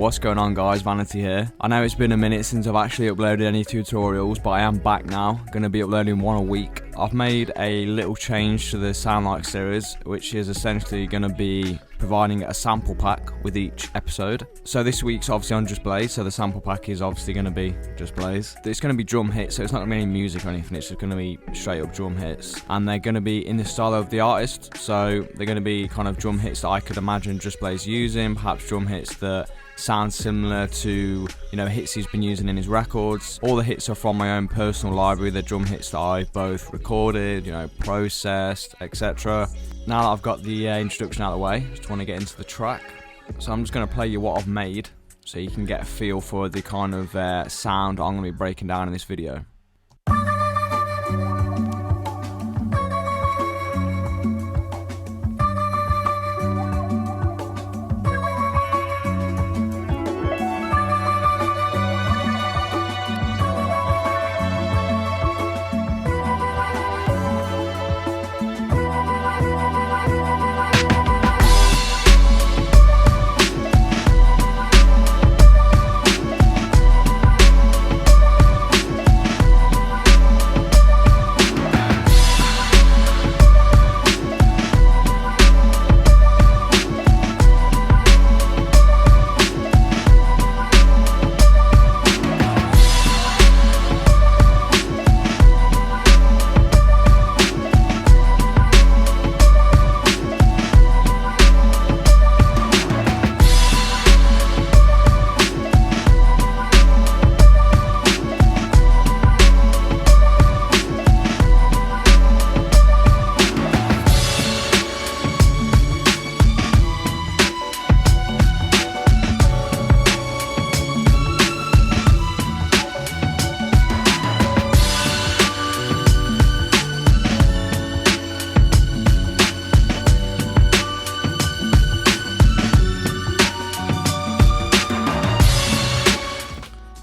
What's going on, guys? Vanity here. I know it's been a minute since I've actually uploaded any tutorials, but I am back now. Going to be uploading one a week. I've made a little change to the Sound Like series, which is essentially going to be providing a sample pack with each episode. So this week's obviously on Just Blaze, so the sample pack is obviously going to be Just Blaze. It's going to be drum hits, so it's not going to be any music or anything, it's just going to be straight up drum hits. And they're going to be in the style of the artist, so they're going to be kind of drum hits that I could imagine Just Blaze using, perhaps drum hits that sound similar to, you know, hits he's been using in his records. All the hits are from my own personal library. They're drum hits that I've both recorded, you know, processed, etc. Now that I've got the introduction out of the way, just want to get into the track. So I'm just going to play you what I've made so you can get a feel for the kind of sound I'm going to be breaking down in this video.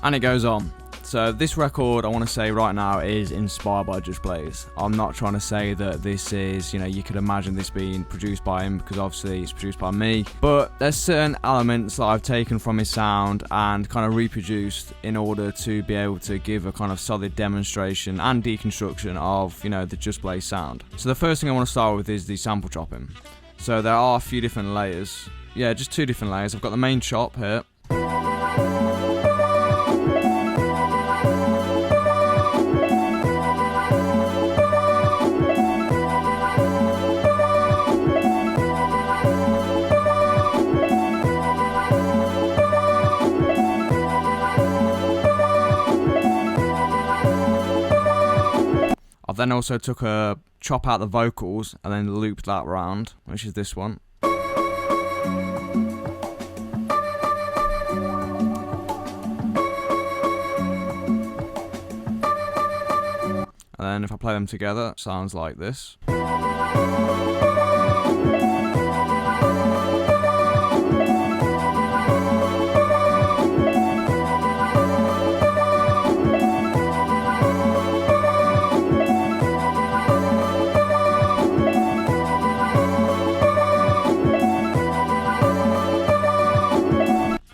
And it goes on. So this record, I want to say right now, is inspired by Just Blaze. I'm not trying to say that this is, you know, you could imagine this being produced by him, because obviously it's produced by me. But there's certain elements that I've taken from his sound and kind of reproduced in order to be able to give a kind of solid demonstration and deconstruction of, you know, the Just Blaze sound. So the first thing I want to start with is the sample chopping. So there are a few different layers. Yeah, just two different layers. I've got the main chop here. I then also took a chop out the vocals and then looped that round, which is this one. And then if I play them together, it sounds like this.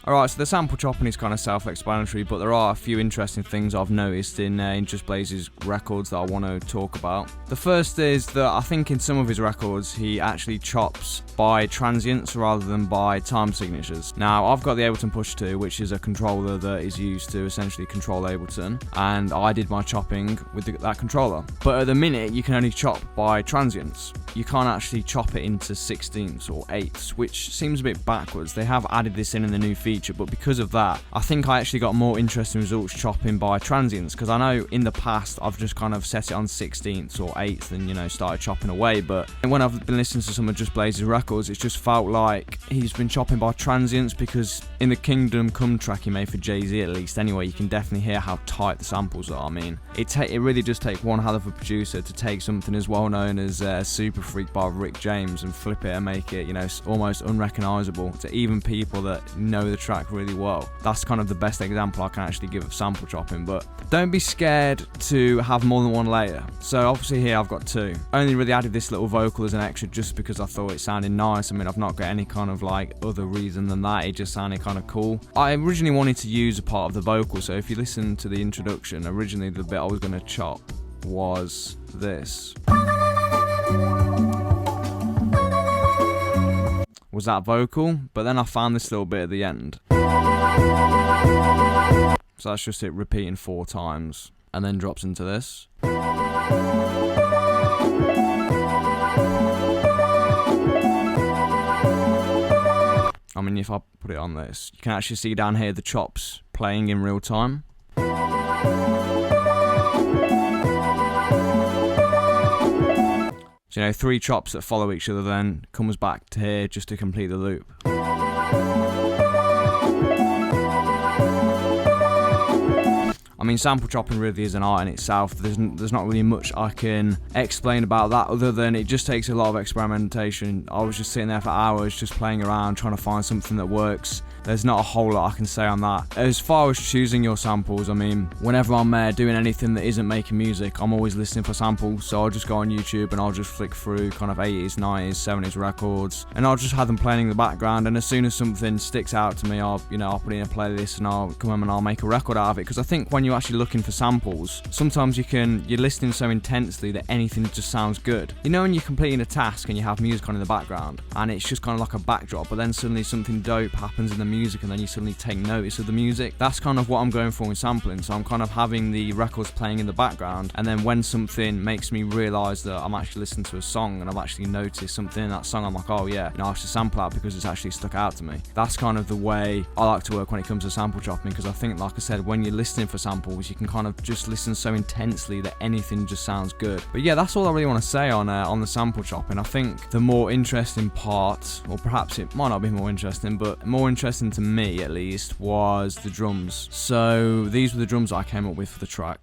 Alright, so the sample chopping is kind of self-explanatory, but there are a few interesting things I've noticed in Just Blaze's records that I want to talk about. The first is that I think in some of his records he actually chops by transients rather than by time signatures. Now, I've got the Ableton Push 2, which is a controller that is used to essentially control Ableton, and I did my chopping with that controller. But at the minute, you can only chop by transients. You can't actually chop it into 16ths or 8ths, which seems a bit backwards. They have added this in the new feature, but because of that, I think I actually got more interesting results chopping by transients, because I know in the past I've just kind of set it on 16ths or 8ths and, you know, started chopping away. But when I've been listening to some of Just Blaze's records, it's just felt like he's been chopping by transients, because in the Kingdom Come track he made for Jay-Z, at least anyway, you can definitely hear how tight the samples are. I mean, it really does take one hell of a producer to take something as well known as Super Freak by Rick James and flip it and make it, you know, almost unrecognizable to even people that know the track really well. That's kind of the best example I can actually give of sample chopping. But don't be scared to have more than one layer. So obviously here I've got two. I only really added this little vocal as an extra just because I thought it sounded nice. I mean, I've not got any kind of like other reason than that. It just sounded kind of cool. I originally wanted to use a part of the vocal, so if you listen to the introduction, originally the bit I was going to chop was this. Was that vocal? But then I found this little bit at the end. So that's just it repeating 4 times and then drops into this. I mean, if I put it on this, you can actually see down here the chops playing in real time. So, you know, 3 chops that follow each other, then comes back to here just to complete the loop. I mean, sample chopping really is an art in itself. There's not really much I can explain about that other than it just takes a lot of experimentation. I was just sitting there for hours just playing around trying to find something that works. There's not a whole lot I can say on that. As far as choosing your samples, I mean, whenever I'm doing anything that isn't making music, I'm always listening for samples. So I'll just go on YouTube and I'll just flick through kind of 80s, 90s, 70s records, and I'll just have them playing in the background. And as soon as something sticks out to me, I'll put it in a playlist and I'll come home and I'll make a record out of it. Because I think when you're actually looking for samples, sometimes you're listening so intensely that anything just sounds good. You know, when you're completing a task and you have music on in the background and it's just kind of like a backdrop, but then suddenly something dope happens in the music and then you suddenly take notice of the music. That's kind of what I'm going for in sampling. So I'm kind of having the records playing in the background, and then when something makes me realise that I'm actually listening to a song and I've actually noticed something in that song, I'm like, oh yeah, I should sample that because it's actually stuck out to me. That's kind of the way I like to work when it comes to sample chopping, because I think, like I said, when you're listening for samples, you can kind of just listen so intensely that anything just sounds good. But yeah, that's all I really want to say on the sample chopping. I think the more interesting part, or perhaps it might not be more interesting, but more interesting to me at least, was the drums. So these were the drums I came up with for the track.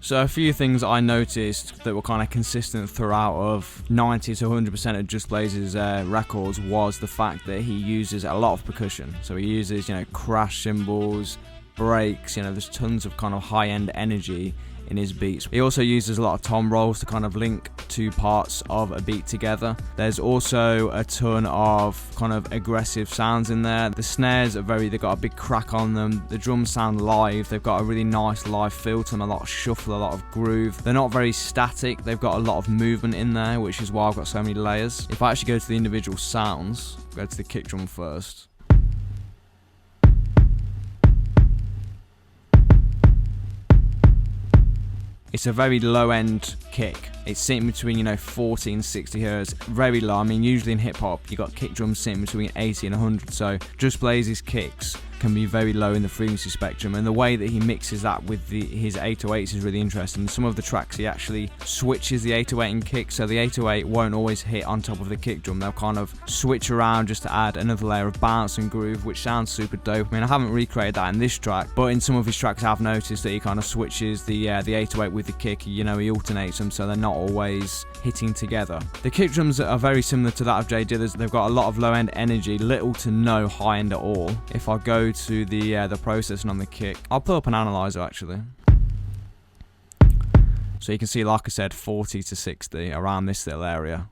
So a few things I noticed that were kind of consistent throughout of 90 to 100% of Just Blaze's records was the fact that he uses a lot of percussion. So he uses, crash cymbals, breaks, there's tons of kind of high-end energy in his beats. He also uses a lot of tom rolls to kind of link 2 parts of a beat together. There's also a ton of kind of aggressive sounds in there. The snares are they've got a big crack on them. The drums sound live. They've got a really nice live feel to them, a lot of shuffle, a lot of groove. They're not very static. They've got a lot of movement in there, which is why I've got so many layers. If I actually go to the individual sounds, go to the kick drum first. It's a very low-end kick. It's sitting between, 40 and 60 hertz, very low. I mean, usually in hip-hop, you got kick drums sitting between 80 and 100, so Just Blaze's kicks can be very low in the frequency spectrum, and the way that he mixes that with his 808s is really interesting. Some of the tracks he actually switches the 808 in kick, so the 808 won't always hit on top of the kick drum. They'll kind of switch around just to add another layer of bounce and groove, which sounds super dope. I mean, I haven't recreated that in this track, but in some of his tracks I've noticed that he kind of switches the 808 with the kick. He alternates them so they're not always hitting together. The kick drums are very similar to that of Jay Dilla's. They've got a lot of low-end energy, little to no high-end at all. If I go to the processing on the kick, I'll pull up an analyzer actually. So you can see, like I said, 40 to 60 around this little area.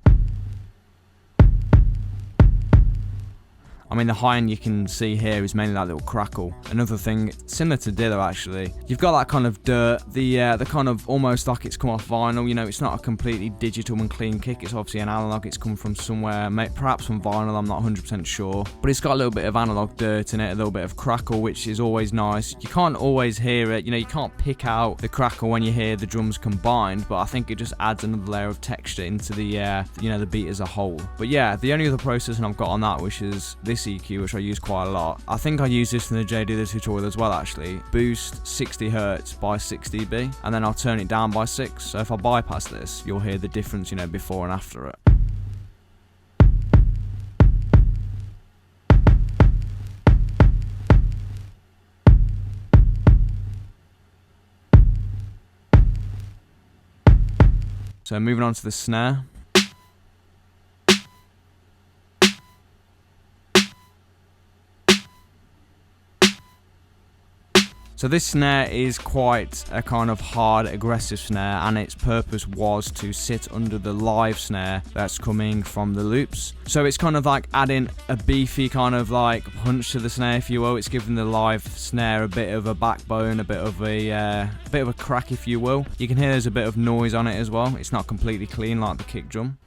I mean, the high end you can see here is mainly that little crackle. Another thing, similar to Dilla actually, you've got that kind of dirt, the kind of almost like it's come off vinyl. It's not a completely digital and clean kick. It's obviously an analog. It's come from somewhere, perhaps from vinyl. I'm not 100% sure, but it's got a little bit of analog dirt in it, a little bit of crackle, which is always nice. You can't always hear it. You can't pick out the crackle when you hear the drums combined, but I think it just adds another layer of texture into the the beat as a whole. But yeah, the only other processing I've got on that, which is this bass EQ, which I use quite a lot. I think I use this in the JD the tutorial as well, actually. Boost 60 Hz by 6 dB, and then I'll turn it down by 6. So if I bypass this, you'll hear the difference, before and after it. So moving on to the snare. So this snare is quite a kind of hard, aggressive snare, and its purpose was to sit under the live snare that's coming from the loops. So it's kind of like adding a beefy kind of like punch to the snare, if you will. It's giving the live snare a bit of a backbone, a bit of a crack, if you will. You can hear there's a bit of noise on it as well. It's not completely clean like the kick drum.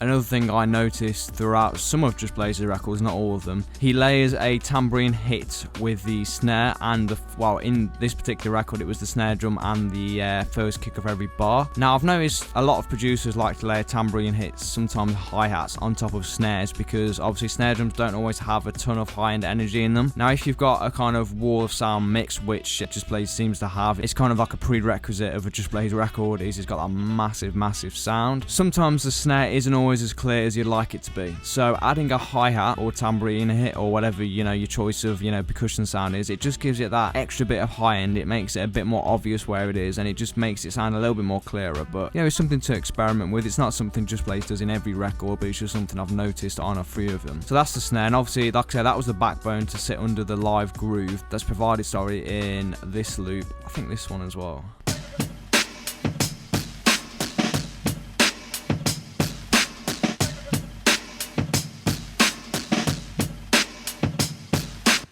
Another thing I noticed throughout some of Just Blaze's records, not all of them, he layers a tambourine hit with the snare and in this particular record it was the snare drum and the first kick of every bar. Now I've noticed a lot of producers like to layer tambourine hits, sometimes hi-hats, on top of snares, because obviously snare drums don't always have a ton of high-end energy in them. Now if you've got a kind of wall of sound mix, which Just Blaze seems to have, it's kind of like a prerequisite of a Just Blaze record, is it's got that massive sound. Sometimes the snare isn't always as clear as you'd like it to be, so adding a hi-hat or tambourine hit or whatever your choice of percussion sound is, it just gives it that extra bit of high end. It makes it a bit more obvious where it is, and it just makes it sound a little bit more clearer. But it's something to experiment with. It's not something Just Blaze does in every record, but it's just something I've noticed on a few of them. So that's the snare, and obviously like I said, that was the backbone to sit under the live groove that's provided in this loop. I think this one as well.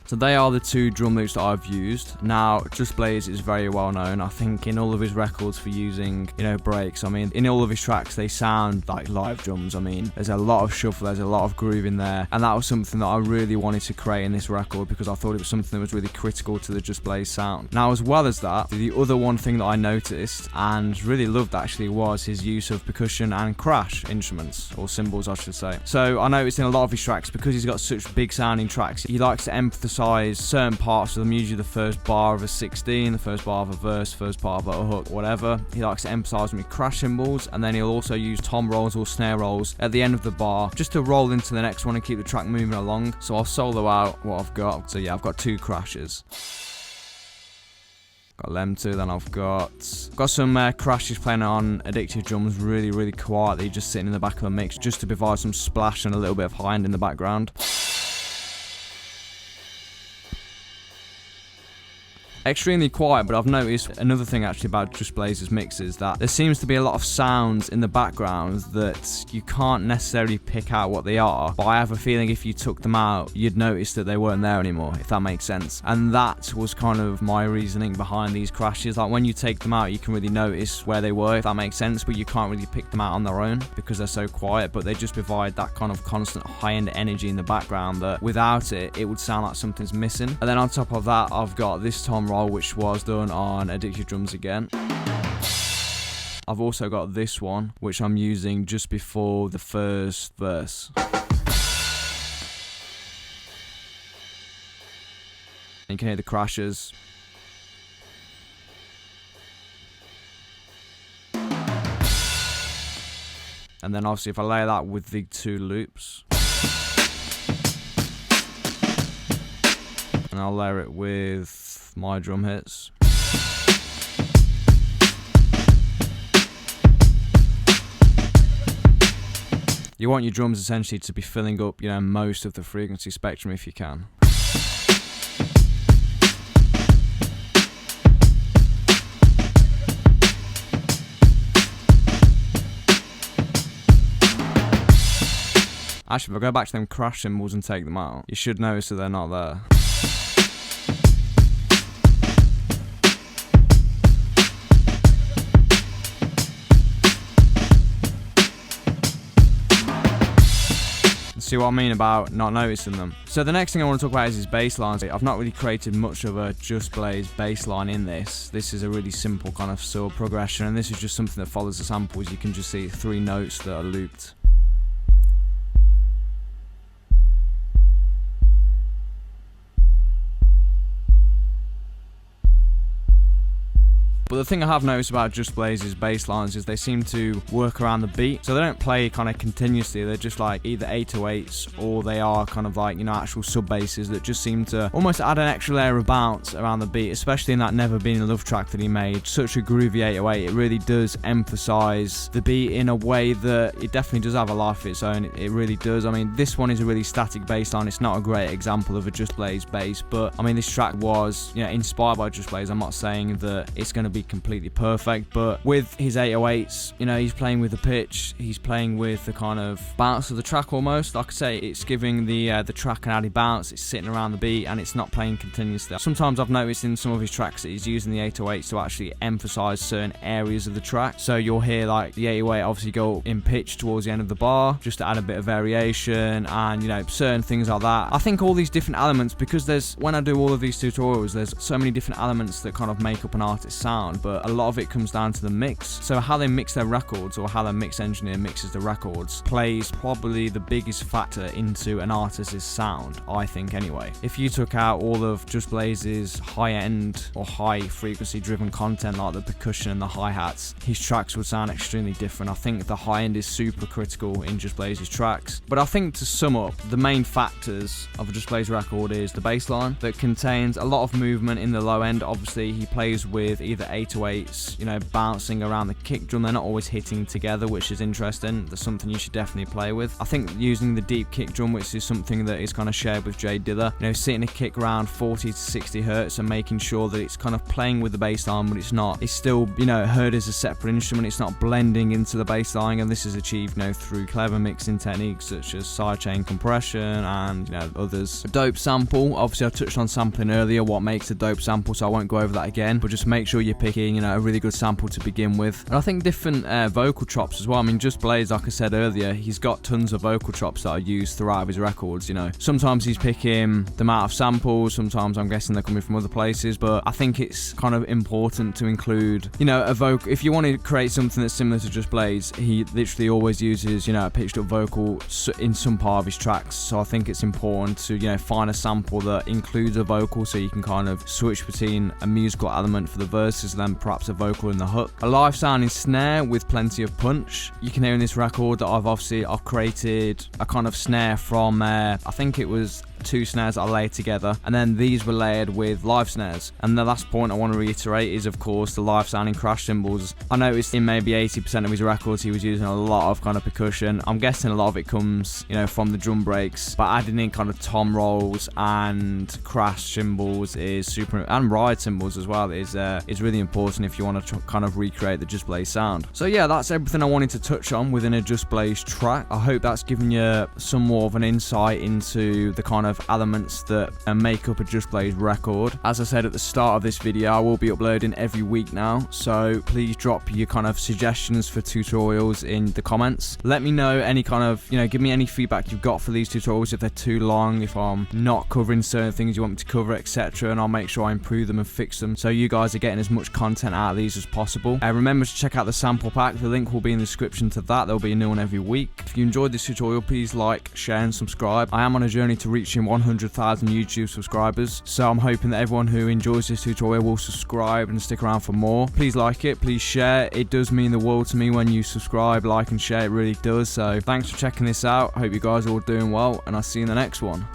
So they are the two drum loops that I've used. Now, Just Blaze is very well known, I think, in all of his records for using, breaks. I mean, in all of his tracks, they sound like live drums. I mean, there's a lot of shuffle, there's a lot of groove in there, and that was something that I really wanted to create in this record because I thought it was something that was really critical to the Just Blaze sound. Now, as well as that, the other one thing that I noticed and really loved actually was his use of percussion and crash instruments, or cymbals, I should say. So I noticed in a lot of his tracks, because he's got such big sounding tracks, he likes to emphasize certain parts of them, usually the first bar of a 16, the first bar of a verse, first part of a hook, whatever. He likes to emphasize with crash cymbals, and then he'll also use tom rolls or snare rolls at the end of the bar just to roll into the next one and keep the track moving along. So I'll solo out what I've got. So yeah, I've got two crashes. Got them two, then I've got some crashes playing on addictive drums really quietly, just sitting in the back of the mix, just to provide some splash and a little bit of high end in the background. Extremely quiet, but I've noticed another thing actually about Just Blaze's mixes, that there seems to be a lot of sounds in the background that you can't necessarily pick out what they are, but I have a feeling if you took them out, you'd notice that they weren't there anymore, if that makes sense. And that was kind of my reasoning behind these crashes. Like when you take them out, you can really notice where they were, if that makes sense, but you can't really pick them out on their own because they're so quiet, but they just provide that kind of constant high-end energy in the background that without it, it would sound like something's missing. And then on top of that, I've got this tom roll, which was done on addictive drums again. I've also got this one, which I'm using just before the first verse. You can hear the crashes. And then obviously if I layer that with the two loops, and I'll layer it with my drum hits. You want your drums essentially to be filling up, most of the frequency spectrum if you can. Actually, if I go back to them crash cymbals and take them out, you should notice that they're not there. See what I mean about not noticing them? So the next thing I want to talk about is his bass lines. I've not really created much of a Just Blaze bass line in this. This is a really simple kind of sub progression, and this is just something that follows the samples. You can just see 3 notes that are looped. But the thing I have noticed about Just Blaze's bass lines is they seem to work around the beat. So they don't play kind of continuously. They're just like either 808s or they are kind of like, you know, actual sub basses that just seem to almost add an extra layer of bounce around the beat, especially in that Never Been in Love track that he made. Such a groovy 808. It really does emphasize the beat in a way that it definitely does have a life of its own. It really does. I mean, this one is a really static bass line. It's not a great example of a Just Blaze bass, but I mean, this track was, you know, inspired by Just Blaze. I'm not saying that it's going to be completely perfect, but with his 808s, you know, he's playing with the pitch, he's playing with the kind of bounce of the track almost. Like I say, it's giving the track an added bounce, it's sitting around the beat and it's not playing continuously. Sometimes I've noticed in some of his tracks that he's using the 808s to actually emphasize certain areas of the track. So you'll hear like the 808 obviously go in pitch towards the end of the bar just to add a bit of variation and, you know, certain things like that. I think all these different elements, because when I do all of these tutorials, there's so many different elements that kind of make up an artist's sound, but a lot of it comes down to the mix. So how they mix their records, or how the mix engineer mixes the records, plays probably the biggest factor into an artist's sound, I think anyway. If you took out all of Just Blaze's high-end or high-frequency driven content like the percussion and the hi-hats, his tracks would sound extremely different. I think the high-end is super critical in Just Blaze's tracks. But I think to sum up, the main factors of a Just Blaze record is the bass line that contains a lot of movement in the low end. Obviously, he plays with either 808s, you know, bouncing around the kick drum. They're not always hitting together, which is interesting. That's something you should definitely play with. I think using the deep kick drum, which is something that is kind of shared with Jay Dilla, you know, sitting a kick around 40 to 60 hertz and making sure that it's kind of playing with the bass line, but it's still, you know, heard as a separate instrument. It's not blending into the bass line, and this is achieved, you know, through clever mixing techniques such as sidechain compression and, you know, others. A dope sample, obviously I touched on sampling earlier, what makes a dope sample, so I won't go over that again, but just make sure you're picking, you know, a really good sample to begin with. And I think different vocal chops as well. I mean, Just Blaze, like I said earlier, he's got tons of vocal chops that are used throughout his records, you know. Sometimes he's picking them out of samples, sometimes I'm guessing they're coming from other places, but I think it's kind of important to include, you know, a vocal. If you want to create something that's similar to Just Blaze, he literally always uses, you know, a pitched up vocal in some part of his tracks. So I think it's important to, you know, find a sample that includes a vocal so you can kind of switch between a musical element for the verses and then perhaps a vocal in the hook. A live sounding snare with plenty of punch. You can hear in this record that I've created a kind of snare from I think it was 2 snares that I laid together, and then these were layered with live snares. And the last point I want to reiterate is, of course, the live sounding crash cymbals. I noticed in maybe 80% of his records he was using a lot of kind of percussion. I'm guessing a lot of it comes, you know, from the drum breaks, but adding in kind of tom rolls and crash cymbals is super, and ride cymbals as well is really important if you want to kind of recreate the Just Blaze sound. So yeah, that's everything I wanted to touch on within a Just Blaze track. I hope that's given you some more of an insight into the kind of elements that make up a Just Blaze record. As I said at the start of this video, I will be uploading every week now, so please drop your kind of suggestions for tutorials in the comments. Let me know any kind of, you know, give me any feedback you've got for these tutorials, if they're too long, if I'm not covering certain things you want me to cover, etc., and I'll make sure I improve them and fix them so you guys are getting as much content out of these as possible. Remember to check out the sample pack. The link will be in the description to that. There'll be a new one every week. If you enjoyed this tutorial, please like, share and subscribe. I am on a journey to reaching 100,000 YouTube subscribers, so I'm hoping that everyone who enjoys this tutorial will subscribe and stick around for more. Please like it, please share. It does mean the world to me when you subscribe, like and share. It really does. So thanks for checking this out. Hope you guys are all doing well, and I'll see you in the next one.